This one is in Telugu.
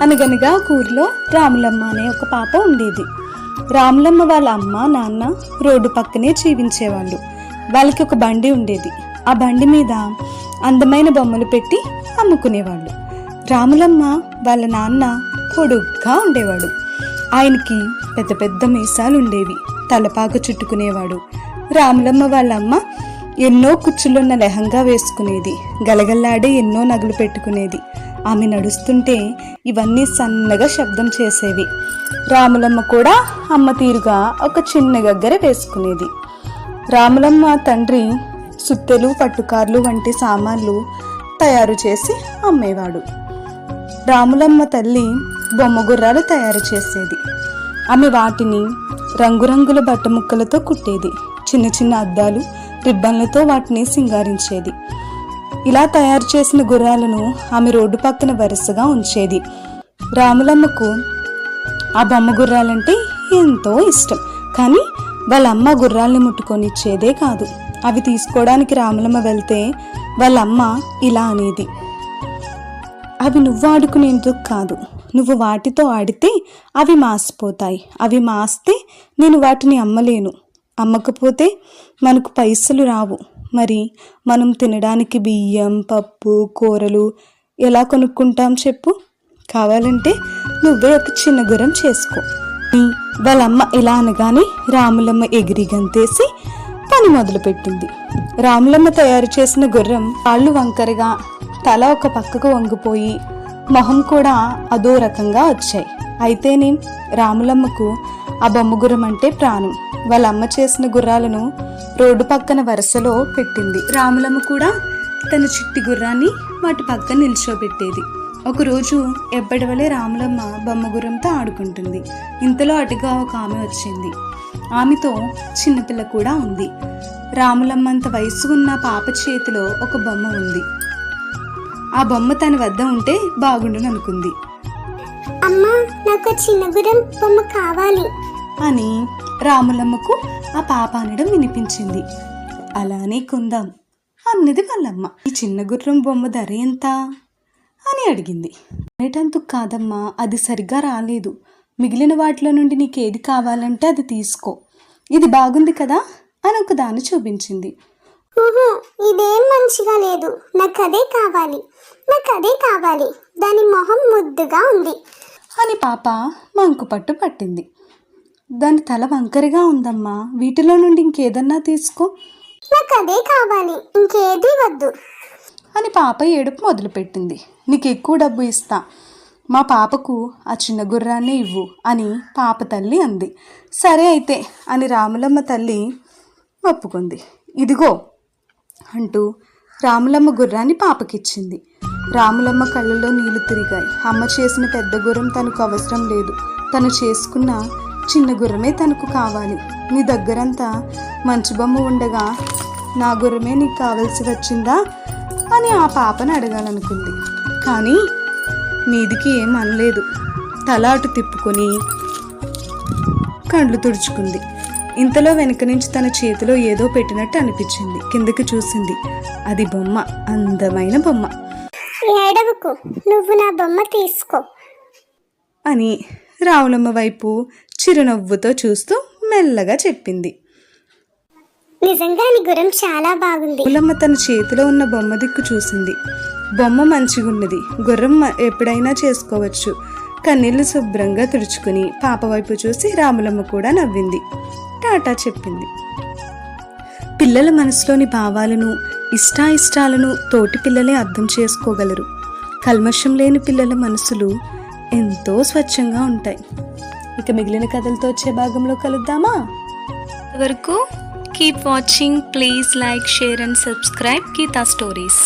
అనగనగా ఒక ఊరిలో రాములమ్మ అనే ఒక పాప ఉండేది. రాములమ్మ వాళ్ళ అమ్మ నాన్న రోడ్డు పక్కనే జీవించేవాళ్ళు. వాళ్ళకి ఒక బండి ఉండేది. ఆ బండి మీద అందమైన బొమ్మలు పెట్టి అమ్ముకునేవాళ్ళు. రాములమ్మ వాళ్ళ నాన్న పొడుగ్గా ఉండేవాడు. ఆయనకి పెద్ద పెద్ద మీసాలు ఉండేవి. తలపాక చుట్టుకునేవాడు. రాములమ్మ వాళ్ళ అమ్మ ఎన్నో కుచ్చులున్న లెహంగా వేసుకునేది. గలగల్లాడే ఎన్నో నగలు పెట్టుకునేది. ఆమె నడుస్తుంటే ఇవన్నీ సన్నగా శబ్దం చేసేవి. రాములమ్మ కూడా అమ్మ తీరుగా ఒక చిన్న గగ్గర వేసుకునేది. రాములమ్మ తండ్రి సుత్తెలు పట్టుకార్లు వంటి సామాన్లు తయారు చేసి అమ్మేవాడు. రాములమ్మ తల్లి బొమ్మ గుర్రాలు తయారు చేసేది. ఆమె వాటిని రంగురంగుల బట్ట ముక్కలతో కుట్టేది. చిన్న చిన్న అద్దాలు రిబ్బన్లతో వాటిని సింగారించేది. ఇలా తయారు చేసిన గుర్రాలను ఆమె రోడ్డు పక్కన వరుసగా ఉంచేది. రాములమ్మకు ఆ బొమ్మ గుర్రాలంటే ఎంతో ఇష్టం. కానీ వాళ్ళ అమ్మ గుర్రాల్ని ముట్టుకొనిచ్చేదే కాదు. అవి తీసుకోవడానికి రాములమ్మ వెళ్తే వాళ్ళమ్మ ఇలా అనేది, అవి నువ్వు ఆడుకునేందుకు కాదు, నువ్వు వాటితో ఆడితే అవి మాసిపోతాయి. అవి మాస్తే నేను వాటిని అమ్మలేను. అమ్మకపోతే మనకు పైసలు రావు. మరి మనం తినడానికి బియ్యం పప్పు కూరలు ఎలా కొనుక్కుంటాం చెప్పు? కావాలంటే నువ్వే ఒక చిన్న గుర్రం చేసుకో. వాళ్ళమ్మ ఇలా అనగానే రాములమ్మ ఎగిరి గంతేసి పని మొదలుపెట్టింది. రాములమ్మ తయారు చేసిన గుర్రం కాళ్ళు వంకరగా, తల ఒక పక్కకు వంగిపోయి, మొహం కూడా అదో రకంగా వచ్చాయి. అయితేనే రాములమ్మకు ఆ బొమ్మ గుర్రం అంటే ప్రాణం. వాళ్ళ అమ్మ చేసిన గుర్రాలను రోడ్డు పక్కన వరుసలో పెట్టింది. రాములమ్మ కూడా తన చిట్టి గుర్రాన్ని వాటి పక్కన నిల్చోబెట్టేది. ఒకరోజు ఎప్పటివలే రాములమ్మ బొమ్మ గుర్రంతో ఆడుకుంటుంది. ఇంతలో అటుగా ఒక ఆమె వచ్చింది. ఆమెతో చిన్నపిల్ల కూడా ఉంది. రాములమ్మంత వయసు ఉన్న పాప చేతిలో ఒక బొమ్మ ఉంది. ఆ బొమ్మ తన వద్ద ఉంటే బాగుండును అనుకుంది. అమ్మా, నాకు చిన్న గుర్రం బొమ్మ కావాలి అని రాములమ్మకు ఆ పాప అనడం వినిపించింది. అలానే కొందాం అన్నది వాళ్ళమ్మ. ఈ చిన్న గుర్రం బొమ్మ ధర ఎంత అని అడిగింది. రేటందుకు కాదమ్మా, అది సరిగ్గా రాలేదు. మిగిలిన వాటిలో నుండి నీకేది కావాలంటే అది తీసుకో. ఇది బాగుంది కదా అని ఒక దాన్ని చూపించింది. ఇదేం మంచిగా లేదు, నాకు అదే కావాలి, దాని మొహం ముద్దుగా ఉంది అని పాప మంకు పట్టు పట్టింది. దాని తల వంకరగా ఉందమ్మా, వీటిలో నుండి ఇంకేదన్నా తీసుకో. నాకు అదే కావాలి, ఇంకేది వద్దు అని పాప ఏడుపు మొదలుపెట్టింది. నీకు ఎక్కువ డబ్బు ఇస్తా, మా పాపకు ఆ చిన్న గుర్రాన్నే ఇవ్వు అని పాప తల్లి అంది. సరే అయితే అని రాములమ్మ తల్లి ఒప్పుకుంది. ఇదిగో అంటూ రాములమ్మ గుర్రాన్ని పాపకిచ్చింది. రాములమ్మ కళ్ళల్లో నీళ్లు తిరిగాయి. అమ్మ చేసిన పెద్ద గుర్రం తనకు అవసరం లేదు. తను చేసుకున్న చిన్న గుర్రమే తనకు కావాలి. నీ దగ్గరంతా మంచి బొమ్మ ఉండగా నా గుర్రమే నీకు కావలసి వచ్చిందా అని ఆ పాపను అడగాలనుకుంది. కానీ మీదికి ఏం అనలేదు. తల అటు తిప్పుకొని కళ్ళు తుడుచుకుంది. ఇంతలో వెనక నుంచి తన చేతిలో ఏదో పెట్టినట్టు అనిపించింది. కిందకి చూసింది. అది బొమ్మ, అందమైన బొమ్మ. ఏడవకు, నువ్వు నా బొమ్మ తీసుకో అని రాములమ్మ వైపు చిరునవ్వుతో చూస్తూ మెల్లగా చెప్పింది. నిజంగా నీ గుర్రం చాలా బాగుంది. రాములమ్మ తన చేతిలో ఉన్న బొమ్మ దిక్కు చూసింది. బొమ్మ మంచిగున్నది. గుర్రం ఎప్పుడైనా చేసుకోవచ్చు. కన్నీళ్లు శుభ్రంగా తుడుచుకుని పాప వైపు చూసి రాములమ్మ కూడా నవ్వింది. టాటా చెప్పింది. పిల్లల మనసులోని భావాలను ఇష్టాయిష్టాలను తోటి పిల్లలే అర్థం చేసుకోగలరు. కల్మషం లేని పిల్లల మనసులు ఎంతో స్వచ్ఛంగా ఉంటాయి. ఇక మిగిలిన కథలతో వచ్చే భాగంలో కలుద్దామా? వరకు keep watching. Please like, share and subscribe Geetha stories.